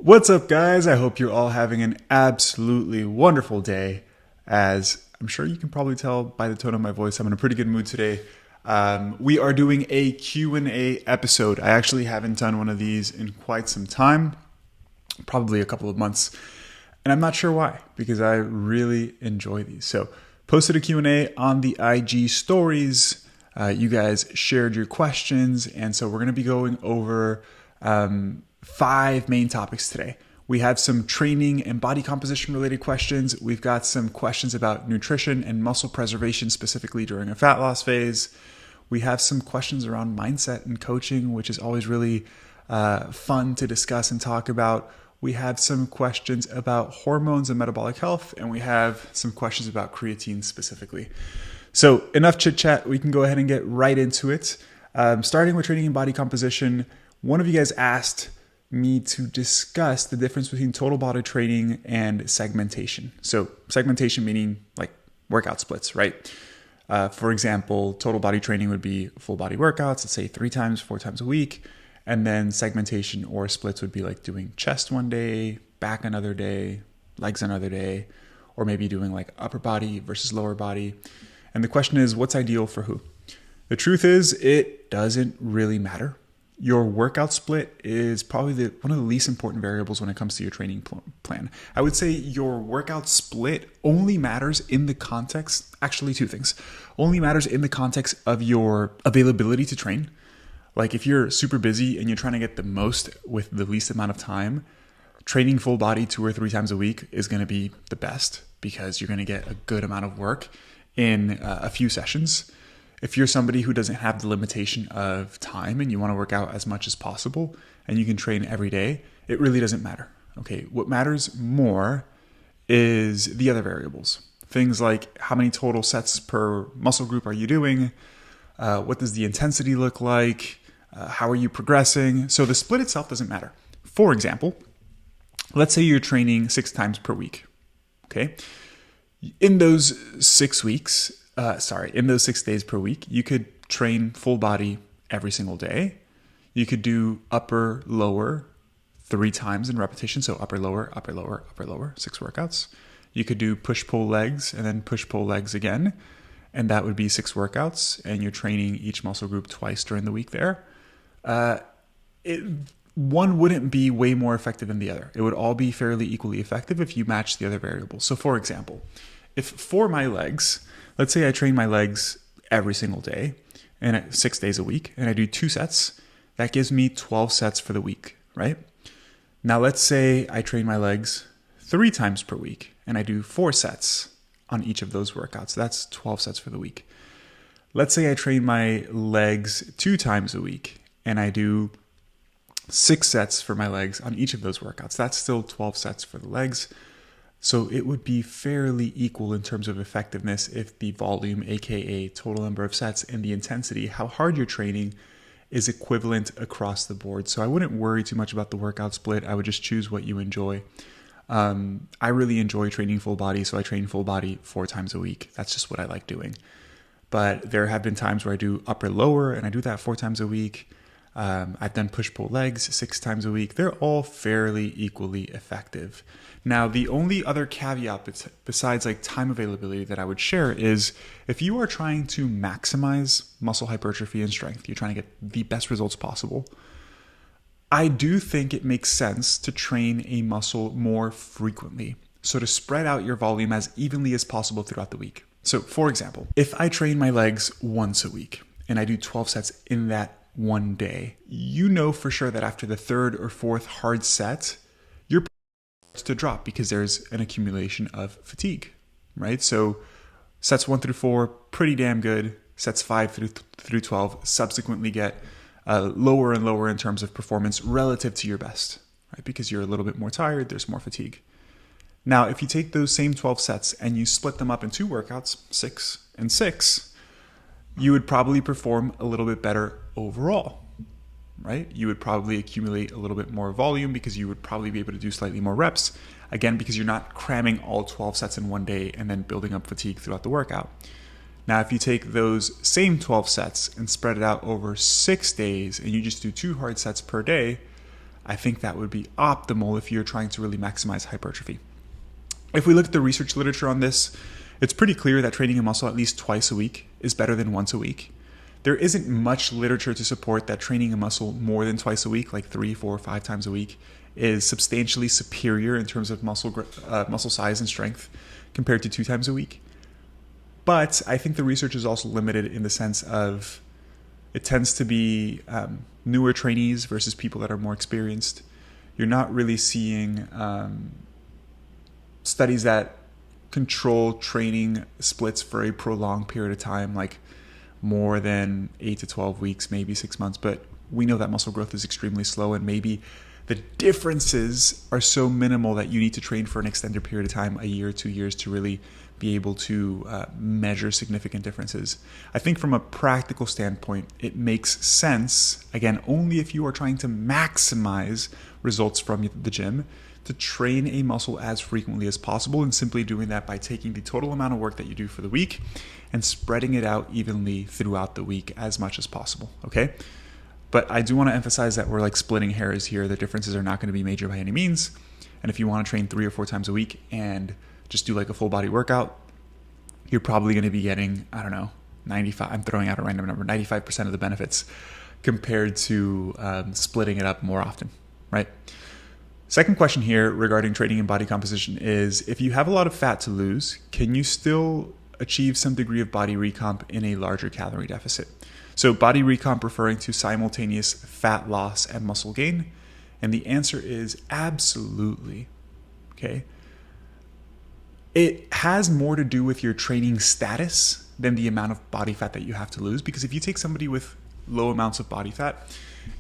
What's up, guys? I hope you're all having an absolutely wonderful day. As I'm sure you can probably tell by the tone of my voice, I'm in a pretty good mood today. We are doing a Q&A episode. I actually haven't done one of these in quite some time, probably a couple of months. And I'm not sure why, because I really enjoy these. So posted a Q&A on the IG stories. You guys shared your questions. And so we're going to be going over 5 main topics today. We have some training and body composition related questions. We've got some questions about nutrition and muscle preservation, specifically during a fat loss phase. We have some questions around mindset and coaching, which is always really fun to discuss and talk about. We have some questions about hormones and metabolic health, and we have some questions about creatine specifically. So enough chit chat. We can go ahead and get right into it. Starting with training and body composition, one of you guys asked me to discuss the difference between total body training and segmentation. So segmentation meaning like workout splits, right? For example, total body training would be full body workouts, let's say 3 times, 4 times a week. And then segmentation or splits would be like doing chest one day, back another day, legs another day, or maybe doing like upper body versus lower body. And the question is, what's ideal for who? The truth is, it doesn't really matter. Your workout split is probably one of the least important variables when it comes to your training plan. I would say your workout split only matters in the context, actually 2 things, only matters in the context of your availability to train. Like if you're super busy and you're trying to get the most with the least amount of time, training full body 2 or 3 times a week is going to be the best because you're going to get a good amount of work in a few sessions. If you're somebody who doesn't have the limitation of time and you want to work out as much as possible and you can train every day, it really doesn't matter. Okay, what matters more is the other variables. Things like how many total sets per muscle group are you doing? What does the intensity look like? How are you progressing? So the split itself doesn't matter. For example, let's say you're training 6 times per week. Okay, in those 6 days per week, you could train full body every single day. You could do upper, lower 3 times in repetition. So upper, lower, 6 workouts. You could do push, pull legs and then push, pull legs again. And that would be 6 workouts. And you're training each muscle group twice during the week there. One wouldn't be way more effective than the other. It would all be fairly equally effective if you match the other variables. So for example, if for my legs, let's say I train my legs every single day and 6 days a week and I do 2 sets, that gives me 12 sets for the week, right? Now let's say I train my legs 3 times per week and I do 4 sets on each of those workouts. That's 12 sets for the week. Let's say I train my legs 2 times a week and I do 6 sets for my legs on each of those workouts. That's still 12 sets for the legs. So it would be fairly equal in terms of effectiveness if the volume, aka total number of sets, and the intensity, how hard you're training, is equivalent across the board. So I wouldn't worry too much about the workout split. I would just choose what you enjoy. I really enjoy training full body, so I train full body 4 times a week. That's just what I like doing. But there have been times where I do upper lower, and I do that 4 times a week. I've done push-pull legs 6 times a week. They're all fairly equally effective. Now, the only other caveat besides like time availability that I would share is if you are trying to maximize muscle hypertrophy and strength, you're trying to get the best results possible, I do think it makes sense to train a muscle more frequently. So to spread out your volume as evenly as possible throughout the week. So for example, if I train my legs once a week and I do 12 sets in that one day, you know for sure that after the 3rd or 4th hard set, your starts to drop because there's an accumulation of fatigue, right? So sets 1 through 4, pretty damn good. Sets 5 through 12 subsequently get lower and lower in terms of performance relative to your best, right? Because you're a little bit more tired, there's more fatigue. Now, if you take those same 12 sets and you split them up in 2 workouts, 6 and 6, you would probably perform a little bit better overall, right? You would probably accumulate a little bit more volume because you would probably be able to do slightly more reps. Again, because you're not cramming all 12 sets in one day and then building up fatigue throughout the workout. Now, if you take those same 12 sets and spread it out over 6 days and you just do 2 hard sets per day, I think that would be optimal if you're trying to really maximize hypertrophy. If we look at the research literature on this, it's pretty clear that training a muscle at least twice a week is better than once a week. There isn't much literature to support that training a muscle more than twice a week, like 3, 4, 5 times a week, is substantially superior in terms of muscle size and strength compared to 2 times a week. But I think the research is also limited in the sense of it tends to be newer trainees versus people that are more experienced. You're not really seeing studies that control training splits for a prolonged period of time, like more than 8 to 12 weeks, maybe 6 months. But we know that muscle growth is extremely slow, and maybe the differences are so minimal that you need to train for an extended period of time, a year, 2 years, to really be able to measure significant differences. I think from a practical standpoint, it makes sense, again, only if you are trying to maximize results from the gym, to train a muscle as frequently as possible, and simply doing that by taking the total amount of work that you do for the week and spreading it out evenly throughout the week as much as possible, okay? But I do want to emphasize that we're like splitting hairs here. The differences are not going to be major by any means. And if you want to train 3 or 4 times a week and just do like a full body workout, you're probably going to be getting, I don't know, 95, I'm throwing out a random number, 95% of the benefits compared to splitting it up more often, right? Second question here regarding training and body composition is, if you have a lot of fat to lose, can you still achieve some degree of body recomp in a larger calorie deficit? So body recomp referring to simultaneous fat loss and muscle gain. And the answer is absolutely, okay? It has more to do with your training status than the amount of body fat that you have to lose. Because if you take somebody with low amounts of body fat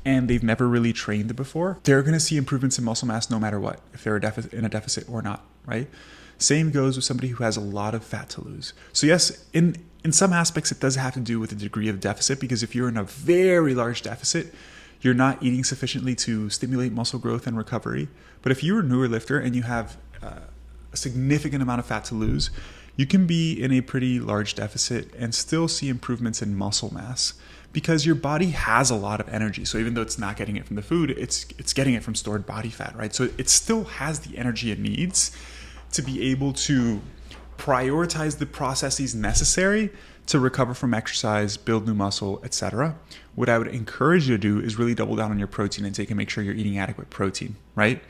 and they've never really trained before, they're going to see improvements in muscle mass no matter what, if they're in a deficit or not, right? Same goes with somebody who has a lot of fat to lose. So yes, in some aspects, it does have to do with the degree of deficit, because if you're in a very large deficit, you're not eating sufficiently to stimulate muscle growth and recovery. But if you're a newer lifter and you have a significant amount of fat to lose, you can be in a pretty large deficit and still see improvements in muscle mass, because your body has a lot of energy. So even though it's not getting it from the food, it's getting it from stored body fat, right? So it still has the energy it needs to be able to prioritize the processes necessary to recover from exercise, build new muscle, etc. What I would encourage you to do is really double down on your protein intake and make sure you're eating adequate protein, right?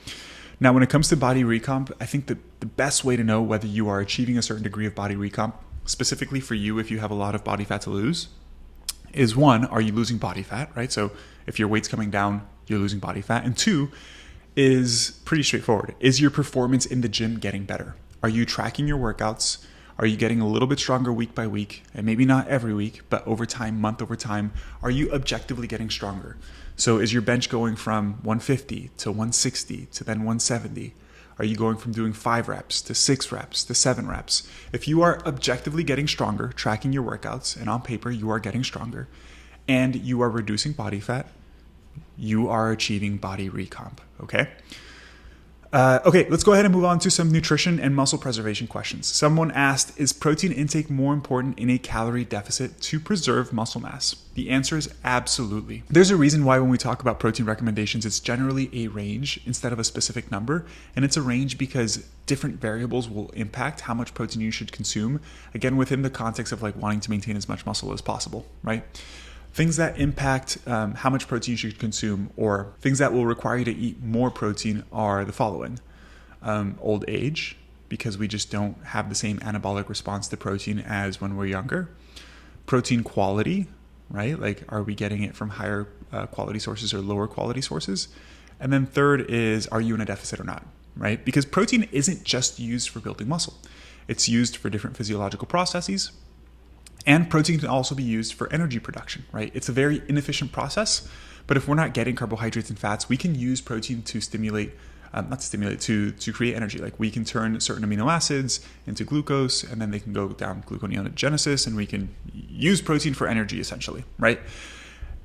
Now, when it comes to body recomp, I think that the best way to know whether you are achieving a certain degree of body recomp, specifically for you if you have a lot of body fat to lose, is 1, are you losing body fat, right? So if your weight's coming down, you're losing body fat. And 2 is pretty straightforward. Is your performance in the gym getting better? Are you tracking your workouts? Are you getting a little bit stronger week by week? And maybe not every week, but over time, month over time, are you objectively getting stronger? So is your bench going from 150 to 160 to then 170? Are you going from doing 5 reps to 6 reps to 7 reps? If you are objectively getting stronger, tracking your workouts, and on paper you are getting stronger, and you are reducing body fat, you are achieving body recomp, okay? Okay, let's go ahead and move on to some nutrition and muscle preservation questions. Someone asked, is protein intake more important in a calorie deficit to preserve muscle mass? The answer is absolutely. There's a reason why when we talk about protein recommendations, it's generally a range instead of a specific number. And it's a range because different variables will impact how much protein you should consume, again, within the context of like wanting to maintain as much muscle as possible, right? Things that impact how much protein you should consume, or things that will require you to eat more protein, are the following. Old age, because we just don't have the same anabolic response to protein as when we're younger. Protein quality, right? Like, are we getting it from higher quality sources or lower quality sources? And then third is, are you in a deficit or not, right? Because protein isn't just used for building muscle. It's used for different physiological processes. And protein can also be used for energy production, right? It's a very inefficient process, but if we're not getting carbohydrates and fats, we can use protein to to create energy. Like, we can turn certain amino acids into glucose, and then they can go down gluconeogenesis, and we can use protein for energy essentially, right?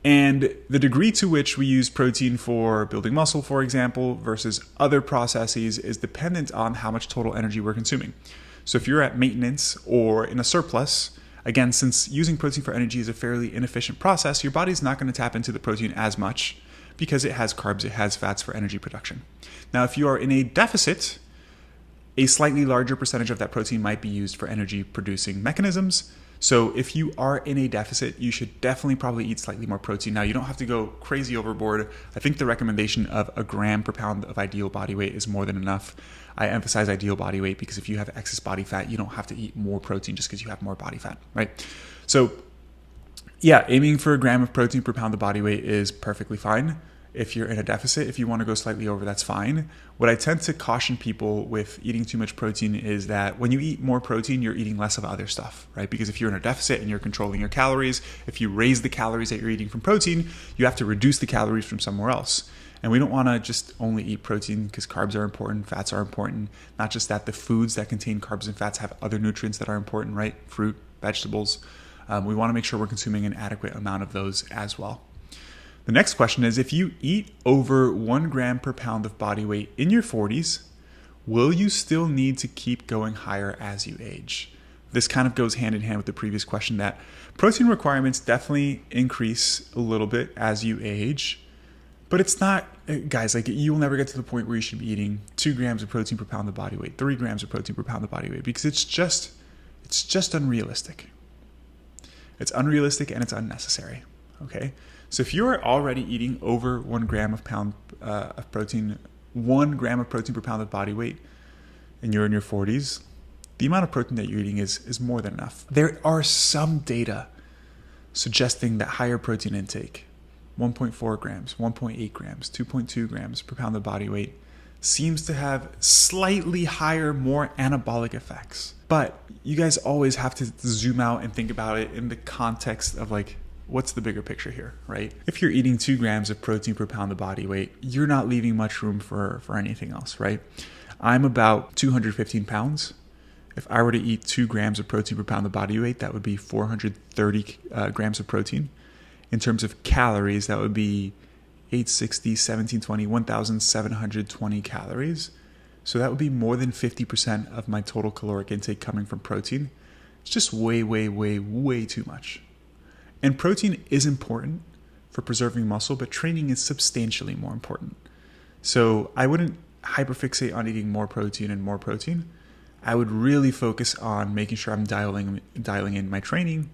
And the degree to which we use protein for building muscle, for example, versus other processes is dependent on how much total energy we're consuming. So if you're at maintenance or in a surplus, again, since using protein for energy is a fairly inefficient process, your body's not going to tap into the protein as much because it has carbs, it has fats for energy production. Now, if you are in a deficit, a slightly larger percentage of that protein might be used for energy producing mechanisms. So if you are in a deficit, you should definitely probably eat slightly more protein. Now, you don't have to go crazy overboard. I think the recommendation of a gram per pound of ideal body weight is more than enough. I emphasize ideal body weight because if you have excess body fat, you don't have to eat more protein just because you have more body fat, right? So yeah, aiming for a gram of protein per pound of body weight is perfectly fine. If you're in a deficit, if you want to go slightly over, that's fine. What I tend to caution people with eating too much protein is that when you eat more protein, you're eating less of other stuff, right? Because if you're in a deficit and you're controlling your calories, if you raise the calories that you're eating from protein, you have to reduce the calories from somewhere else. And we don't want to just only eat protein because carbs are important, fats are important. Not just that, the foods that contain carbs and fats have other nutrients that are important, right? Fruit, vegetables. We want to make sure we're consuming an adequate amount of those as well. The next question is, if you eat over 1 gram per pound of body weight in your 40s, will you still need to keep going higher as you age? This kind of goes hand in hand with the previous question that protein requirements definitely increase a little bit as you age, but it's not, guys, like you will never get to the point where you should be eating 2 grams of protein per pound of body weight, 3 grams of protein per pound of body weight, because it's just unrealistic. It's unrealistic and it's unnecessary, okay? So if you are already eating over 1 gram of protein, 1 gram of protein per pound of body weight, and you're in your 40s, the amount of protein that you're eating is more than enough. There are some data suggesting that higher protein intake, 1.4 grams, 1.8 grams, 2.2 grams per pound of body weight, seems to have slightly higher, more anabolic effects. But you guys always have to zoom out and think about it in the context of like, what's the bigger picture here, right? If you're eating 2 grams of protein per pound of body weight, you're not leaving much room for anything else, right? I'm about 215 pounds. If I were to eat 2 grams of protein per pound of body weight, that would be 430 grams of protein. In terms of calories, that would be 860, 1720, 1,720 calories. So that would be more than 50% of my total caloric intake coming from protein. It's just way, way, way, way too much. And protein is important for preserving muscle, but training is substantially more important. So I wouldn't hyperfixate on eating more protein and more protein. I would really focus on making sure I'm dialing in my training,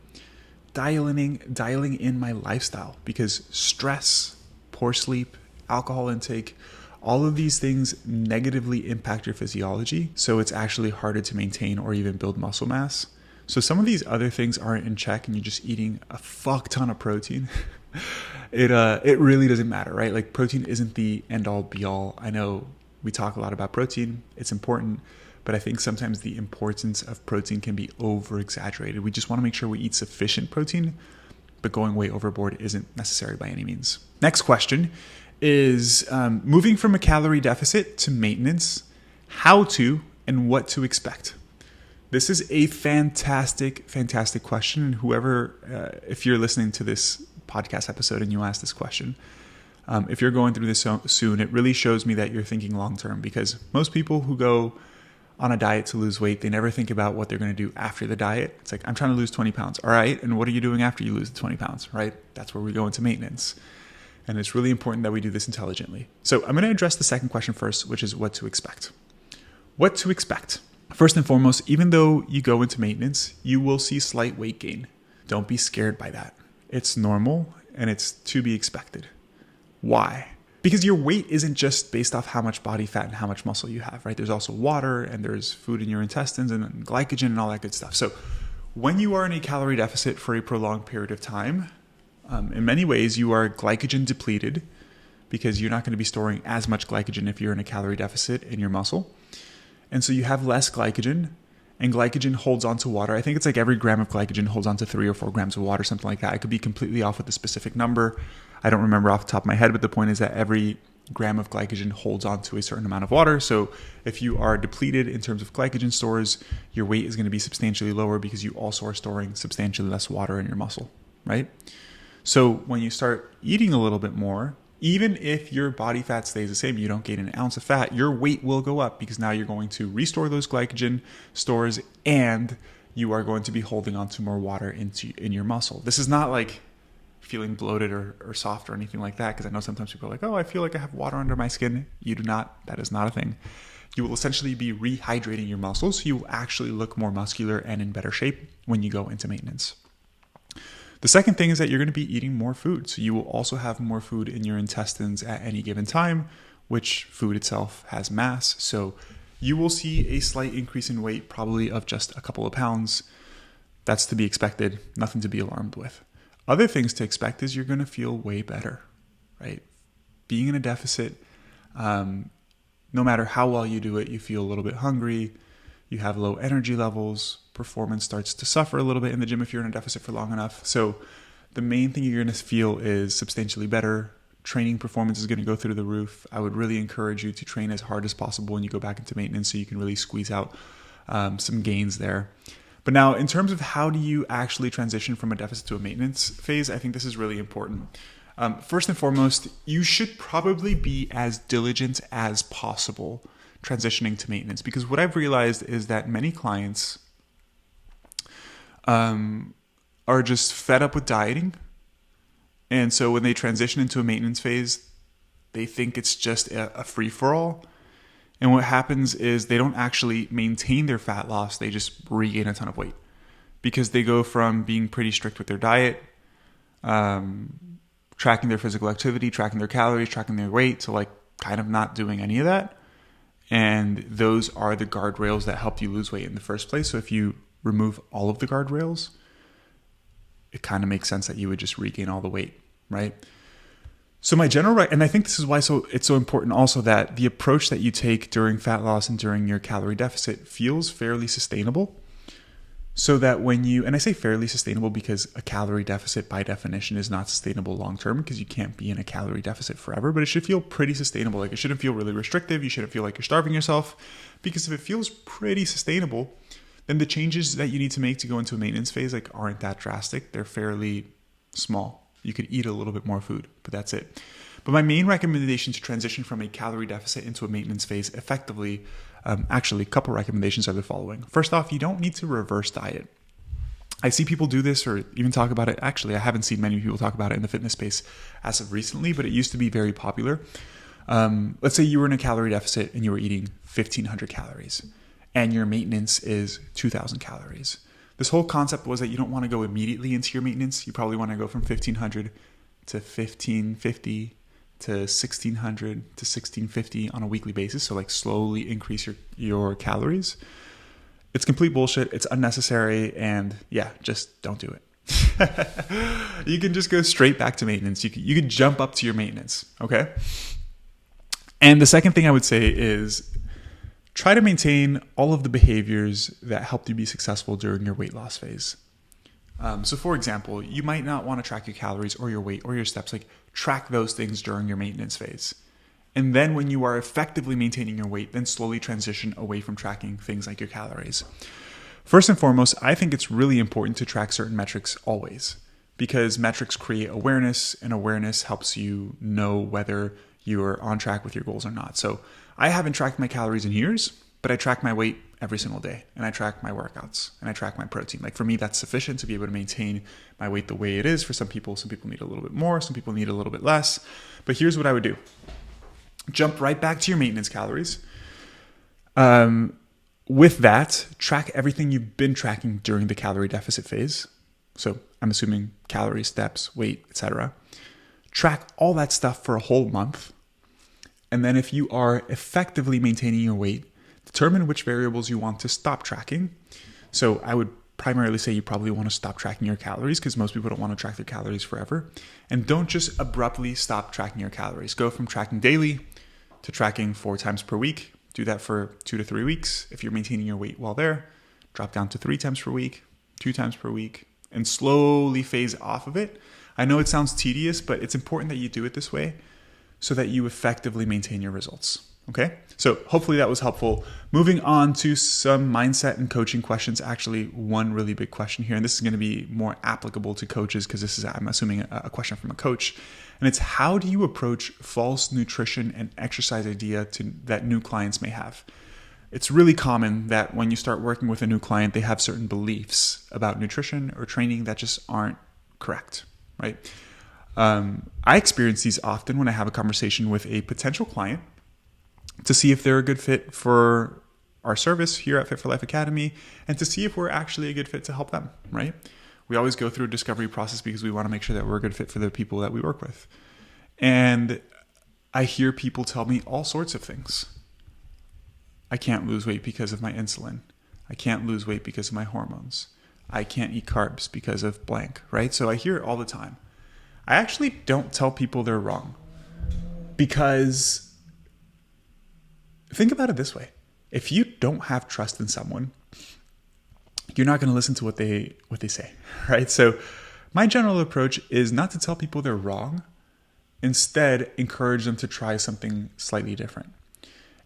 dialing in my lifestyle, because stress, poor sleep, alcohol intake, all of these things negatively impact your physiology. So it's actually harder to maintain or even build muscle mass. So some of these other things aren't in check and you're just eating a fuck ton of protein. It really doesn't matter, right? Like protein isn't the end all be all. I know we talk a lot about protein. It's important, but I think sometimes the importance of protein can be over exaggerated. We just want to make sure we eat sufficient protein, but going way overboard isn't necessary by any means. Next question is moving from a calorie deficit to maintenance, how to and what to expect. This is a fantastic, fantastic question. And whoever, if you're listening to this podcast episode and you ask this question, if you're going through this soon, it really shows me that you're thinking long-term, because most people who go on a diet to lose weight, they never think about what they're going to do after the diet. It's like, I'm trying to lose 20 pounds. All right. And what are you doing after you lose the 20 pounds, right? That's where we go into maintenance. And it's really important that we do this intelligently. So I'm going to address the second question first, which is what to expect. What to expect. First and foremost, even though you go into maintenance, you will see slight weight gain. Don't be scared by that. It's normal and it's to be expected. Why? Because your weight isn't just based off how much body fat and how much muscle you have, right? There's also water and there's food in your intestines and glycogen and all that good stuff. So when you are in a calorie deficit for a prolonged period of time, in many ways you are glycogen depleted because you're not going to be storing as much glycogen if you're in a calorie deficit in your muscle. And so you have less glycogen, and glycogen holds onto water. I think it's like every gram of glycogen holds onto 3 or 4 grams of water, something like that. I could be completely off with the specific number. I don't remember off the top of my head, but the point is that every gram of glycogen holds onto a certain amount of water. So if you are depleted in terms of glycogen stores, your weight is going to be substantially lower because you also are storing substantially less water in your muscle, right? So when you start eating a little bit more, even if your body fat stays the same, you don't gain an ounce of fat, your weight will go up because now you're going to restore those glycogen stores and you are going to be holding on to more water in your muscle. This is not like feeling bloated or soft or anything like that. Because I know sometimes people are like, oh, I feel like I have water under my skin. You do not. That is not a thing. You will essentially be rehydrating your muscles, so you will actually look more muscular and in better shape when you go into maintenance. The second thing is that you're going to be eating more food. So you will also have more food in your intestines at any given time, which food itself has mass. So you will see a slight increase in weight, probably of just a couple of pounds. That's to be expected, nothing to be alarmed with. Other things to expect is you're going to feel way better, right? Being in a deficit, no matter how well you do it, you feel a little bit hungry, you have low energy levels, performance starts to suffer a little bit in the gym if you're in a deficit for long enough. So the main thing you're going to feel is substantially better. Training performance is going to go through the roof. I would really encourage you to train as hard as possible when you go back into maintenance so you can really squeeze out some gains there. But now, in terms of how do you actually transition from a deficit to a maintenance phase, I think this is really important. First and foremost, you should probably be as diligent as possible transitioning to maintenance, because what I've realized is that many clients are just fed up with dieting. And so when they transition into a maintenance phase, they think it's just a free-for-all. And what happens is they don't actually maintain their fat loss. They just regain a ton of weight because they go from being pretty strict with their diet, tracking their physical activity, tracking their calories, tracking their weight, to like kind of not doing any of that. And those are the guardrails that helped you lose weight in the first place. So if you remove all of the guardrails, it kind of makes sense that you would just regain all the weight, right? So my general, and I think this is why it's so important also that the approach that you take during fat loss and during your calorie deficit feels fairly sustainable. So that when you, and I say fairly sustainable because a calorie deficit by definition is not sustainable long-term, because you can't be in a calorie deficit forever, but it should feel pretty sustainable. Like it shouldn't feel really restrictive. You shouldn't feel like you're starving yourself, because if it feels pretty sustainable, then the changes that you need to make to go into a maintenance phase like aren't that drastic. They're fairly small. You could eat a little bit more food, but that's it. But my main recommendation to transition from a calorie deficit into a maintenance phase effectively, actually a couple recommendations are the following. First off, you don't need to reverse diet. I see people do this or even talk about it. Actually, I haven't seen many people talk about it in the fitness space as of recently, but it used to be very popular. Let's say you were in a calorie deficit and you were eating 1,500 calories and your maintenance is 2,000 calories. This whole concept was that you don't want to go immediately into your maintenance. You probably want to go from 1,500 to 1,550 to 1,600 to 1,650 on a weekly basis. So like slowly increase your calories. It's complete bullshit. It's unnecessary. And yeah, just don't do it. You can just go straight back to maintenance. You can jump up to your maintenance. Okay. And the second thing I would say is try to maintain all of the behaviors that helped you be successful during your weight loss phase. So for example, you might not want to track your calories or your weight or your steps. Like track those things during your maintenance phase. And then when you are effectively maintaining your weight, then slowly transition away from tracking things like your calories. First and foremost, I think it's really important to track certain metrics always, because metrics create awareness, and awareness helps you know whether you're on track with your goals or not. So I haven't tracked my calories in years, but I track my weight every single day, and I track my workouts, and I track my protein. Like for me, that's sufficient to be able to maintain my weight the way it is. For some people need a little bit more, some people need a little bit less. But here's what I would do. Jump right back to your maintenance calories. With that, track everything you've been tracking during the calorie deficit phase. So I'm assuming calories, steps, weight, etc. Track all that stuff for a whole month. And then if you are effectively maintaining your weight, determine which variables you want to stop tracking. So I would primarily say you probably want to stop tracking your calories, because most people don't want to track their calories forever. And don't just abruptly stop tracking your calories. Go from tracking daily to tracking 4 times per week. Do that for 2 to 3 weeks. If you're maintaining your weight while there, drop down to 3 times per week, 2 times per week, and slowly phase off of it. I know it sounds tedious, but it's important that you do it this way so that you effectively maintain your results. Okay? So hopefully that was helpful. Moving on to some mindset and coaching questions. Actually, one really big question here, and this is going to be more applicable to coaches because this is, I'm assuming, a question from a coach. And it's, how do you approach false nutrition and exercise idea that new clients may have? It's really common that when you start working with a new client, they have certain beliefs about nutrition or training that just aren't correct, right? I experience these often when I have a conversation with a potential client to see if they're a good fit for our service here at Fit for Life Academy and to see if we're actually a good fit to help them, right? We always go through a discovery process because we want to make sure that we're a good fit for the people that we work with. And I hear people tell me all sorts of things. I can't lose weight because of my insulin. I can't lose weight because of my hormones. I can't eat carbs because of blank, right? So I hear it all the time. I actually don't tell people they're wrong because think about it this way. If you don't have trust in someone, you're not going to listen to what they say, right? So my general approach is not to tell people they're wrong. Instead, encourage them to try something slightly different.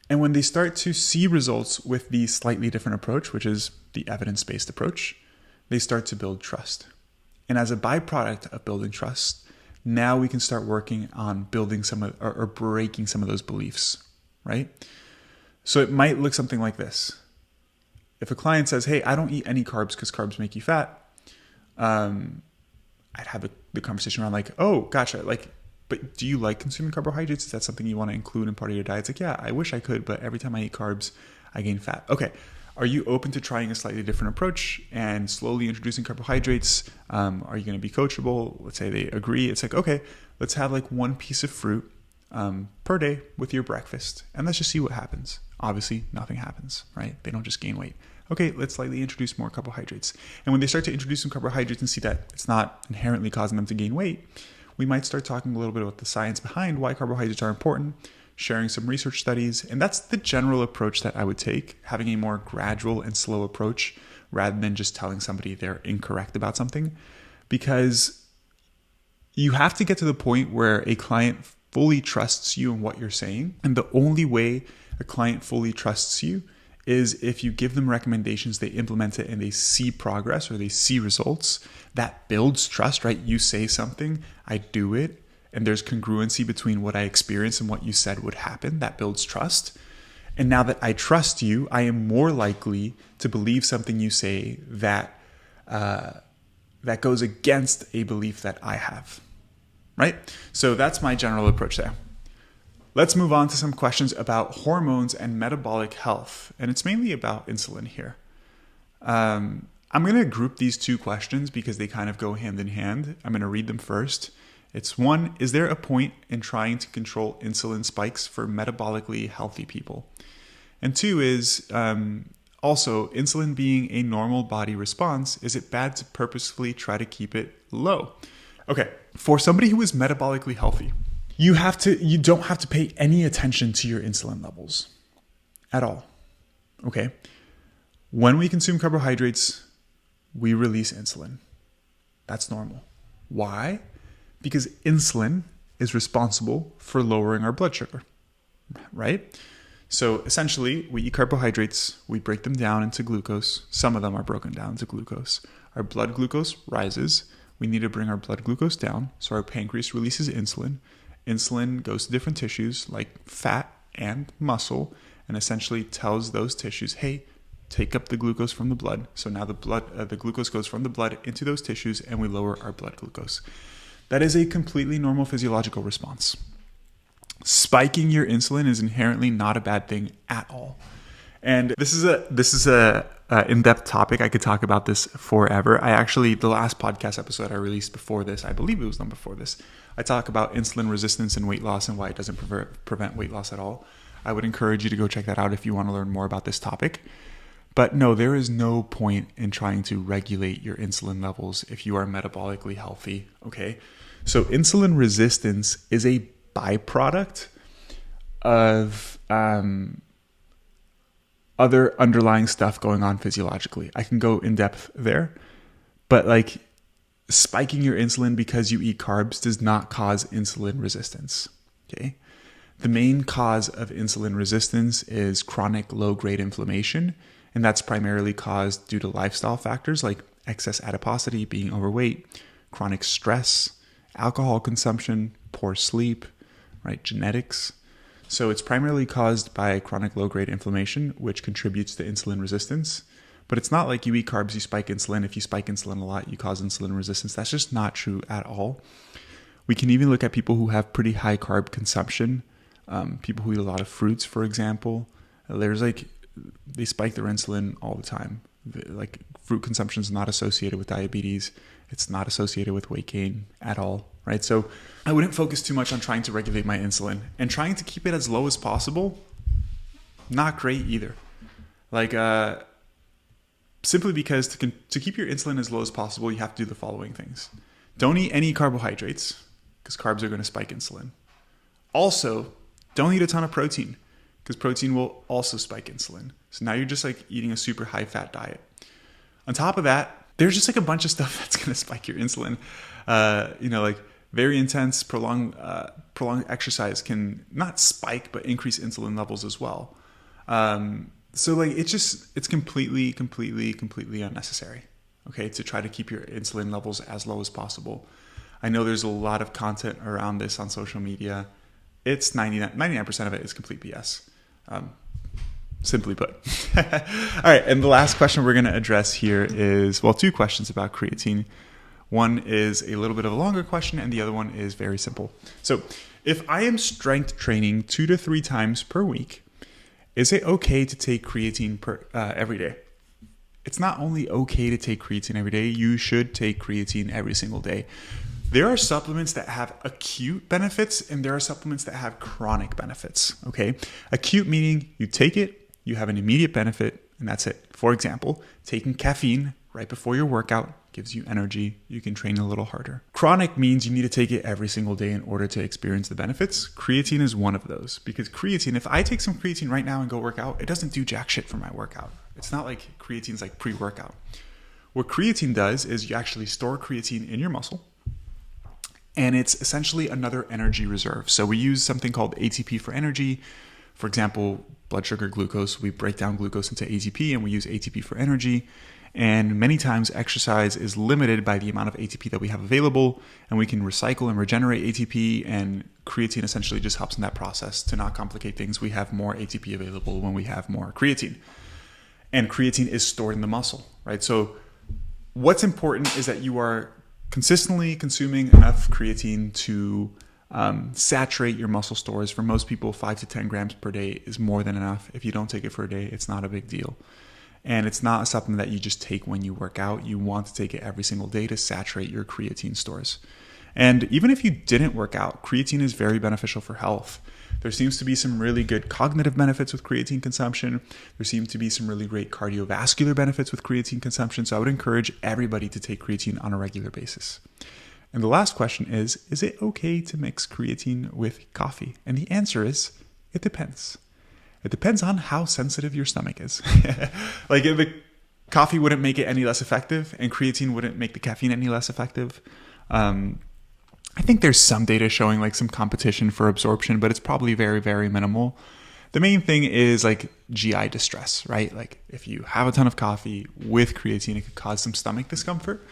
And when they start to see results with the slightly different approach, which is the evidence-based approach, they start to build trust. And as a byproduct of building trust, now we can start working on building or breaking some of those beliefs, right? So it might look something like this. If a client says, hey, I don't eat any carbs because carbs make you fat, I'd have the conversation around like, oh, gotcha. But do you like consuming carbohydrates? Is that something you want to include in part of your diet? It's like, yeah, I wish I could, but every time I eat carbs, I gain fat. Okay. Are you open to trying a slightly different approach and slowly introducing carbohydrates? Are you going to be coachable? Let's say they agree. It's like, okay, let's have like one piece of fruit per day with your breakfast. And let's just see what happens. Obviously, nothing happens, right? They don't just gain weight. Okay, let's slightly introduce more carbohydrates. And when they start to introduce some carbohydrates and see that it's not inherently causing them to gain weight, we might start talking a little bit about the science behind why carbohydrates are important, sharing some research studies. And that's the general approach that I would take, having a more gradual and slow approach rather than just telling somebody they're incorrect about something. Because you have to get to the point where a client fully trusts you and what you're saying. And the only way a client fully trusts you is if you give them recommendations, they implement it and they see progress or they see results. That builds trust, right? You say something, I do it, and there's congruency between what I experienced and what you said would happen. That builds trust. And now that I trust you, I am more likely to believe something you say that goes against a belief that I have, right? So that's my general approach there. Let's move on to some questions about hormones and metabolic health. And it's mainly about insulin here. I'm going to group these two questions because they kind of go hand in hand. I'm going to read them first. It's one, is there a point in trying to control insulin spikes for metabolically healthy people? And two is also insulin being a normal body response, is it bad to purposefully try to keep it low? Okay, for somebody who is metabolically healthy, you don't have to pay any attention to your insulin levels at all. Okay. When we consume carbohydrates, we release insulin. That's normal. Why? Because insulin is responsible for lowering our blood sugar, right? So essentially, we eat carbohydrates, we break them down into glucose. Some of them are broken down into glucose. Our blood glucose rises. We need to bring our blood glucose down. So our pancreas releases insulin. Insulin goes to different tissues like fat and muscle and essentially tells those tissues, hey, take up the glucose from the blood. So now the glucose goes from the blood into those tissues and we lower our blood glucose. That is a completely normal physiological response. Spiking your insulin is inherently not a bad thing at all. And this is a in-depth topic. I could talk about this forever. The last podcast episode I released before this, I believe it was done before this, I talk about insulin resistance and weight loss and why it doesn't prevent weight loss at all. I would encourage you to go check that out if you want to learn more about this topic. But no, there is no point in trying to regulate your insulin levels if you are metabolically healthy, okay? So insulin resistance is a byproduct of other underlying stuff going on physiologically. I can go in depth there, but like spiking your insulin because you eat carbs does not cause insulin resistance, okay? The main cause of insulin resistance is chronic low-grade inflammation, and that's primarily caused due to lifestyle factors like excess adiposity, being overweight, chronic stress, alcohol consumption, poor sleep, right? Genetics. So it's primarily caused by chronic low-grade inflammation, which contributes to insulin resistance. But it's not like you eat carbs, you spike insulin. If you spike insulin a lot, you cause insulin resistance. That's just not true at all. We can even look at people who have pretty high carb consumption, people who eat a lot of fruits, for example. They spike their insulin all the time. Like fruit consumption is not associated with diabetes. It's not associated with weight gain at all, right? So I wouldn't focus too much on trying to regulate my insulin, and trying to keep it as low as possible. Not great either. Simply because to keep your insulin as low as possible, you have to do the following things. Don't eat any carbohydrates, because carbs are going to spike insulin. Also, don't eat a ton of protein, because protein will also spike insulin. So now you're just like eating a super high fat diet. On top of that, there's just like a bunch of stuff that's going to spike your insulin. Like very intense, prolonged exercise can not spike, but increase insulin levels as well. So like it's completely unnecessary. Okay, to try to keep your insulin levels as low as possible. I know there's a lot of content around this on social media. It's 99% of it is complete BS. Simply put. All right, and the last question we're going to address here is, two questions about creatine. One is a little bit of a longer question, and the other one is very simple. So if I am strength training 2 to 3 times per week, is it okay to take creatine every day? It's not only okay to take creatine every day, you should take creatine every single day. There are supplements that have acute benefits, and there are supplements that have chronic benefits, okay? Acute meaning you take it, you have an immediate benefit, and that's it. For example, taking caffeine right before your workout gives you energy. You can train a little harder. Chronic means you need to take it every single day in order to experience the benefits. Creatine is one of those, because creatine, if I take some creatine right now and go work out, it doesn't do jack shit for my workout. It's not like creatine's like pre-workout. What creatine does is you actually store creatine in your muscle, and it's essentially another energy reserve. So we use something called ATP for energy. For example, blood sugar, glucose, we break down glucose into ATP, and we use ATP for energy. And many times exercise is limited by the amount of ATP that we have available, and we can recycle and regenerate ATP, and creatine essentially just helps in that process. To not complicate things, we have more ATP available when we have more creatine. And creatine is stored in the muscle, right? So what's important is that you are consistently consuming enough creatine to saturate your muscle stores. For most people, 5 to 10 grams per day is more than enough. If you don't take it for a day, it's not a big deal. And it's not a supplement that you just take when you work out. You want to take it every single day to saturate your creatine stores. And even if you didn't work out, creatine is very beneficial for health. There seems to be some really good cognitive benefits with creatine consumption. There seem to be some really great cardiovascular benefits with creatine consumption. So I would encourage everybody to take creatine on a regular basis. And the last question is it okay to mix creatine with coffee? And the answer is, it depends. It depends on how sensitive your stomach is. Like if the coffee wouldn't make it any less effective, and creatine wouldn't make the caffeine any less effective. I think there's some data showing like some competition for absorption, but it's probably very, very minimal. The main thing is like GI distress, right? Like if you have a ton of coffee with creatine, it could cause some stomach discomfort,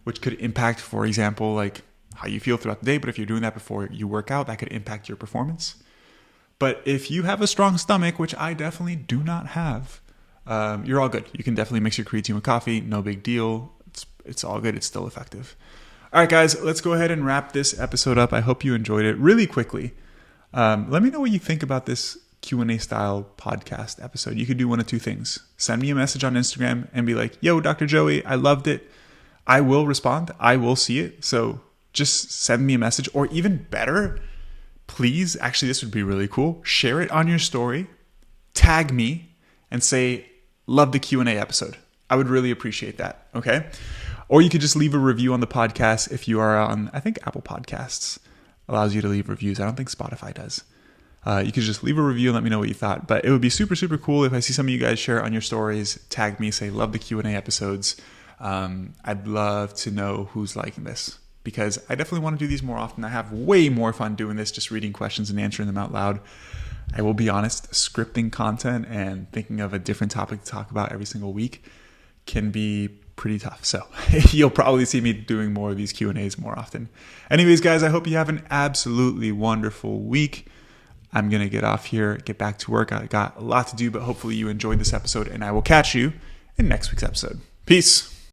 which could impact, for example, like how you feel throughout the day. But if you're doing that before you work out, that could impact your performance. But if you have a strong stomach, which I definitely do not have, you're all good. You can definitely mix your creatine with coffee. No big deal. It's all good. It's still effective. All right, guys, let's go ahead and wrap this episode up. I hope you enjoyed it. Really quickly, let me know what you think about this Q&A style podcast episode. You could do one of two things. Send me a message on Instagram and be like, yo, Dr. Joey, I loved it. I will respond. I will see it. So just send me a message, or even better, please, actually, this would be really cool. Share it on your story, tag me, and say, love the Q&A episode. I would really appreciate that, okay? Or you could just leave a review on the podcast if you are on, I think Apple Podcasts allows you to leave reviews. I don't think Spotify does. You could just leave a review and let me know what you thought. But it would be super, super cool if I see some of you guys share it on your stories, tag me, say, love the Q&A episodes. I'd love to know who's liking this, because I definitely want to do these more often. I have way more fun doing this, just reading questions and answering them out loud. I will be honest, scripting content and thinking of a different topic to talk about every single week can be pretty tough. So you'll probably see me doing more of these Q&As more often. Anyways, guys, I hope you have an absolutely wonderful week. I'm going to get off here, get back to work. I got a lot to do, but hopefully you enjoyed this episode, and I will catch you in next week's episode. Peace.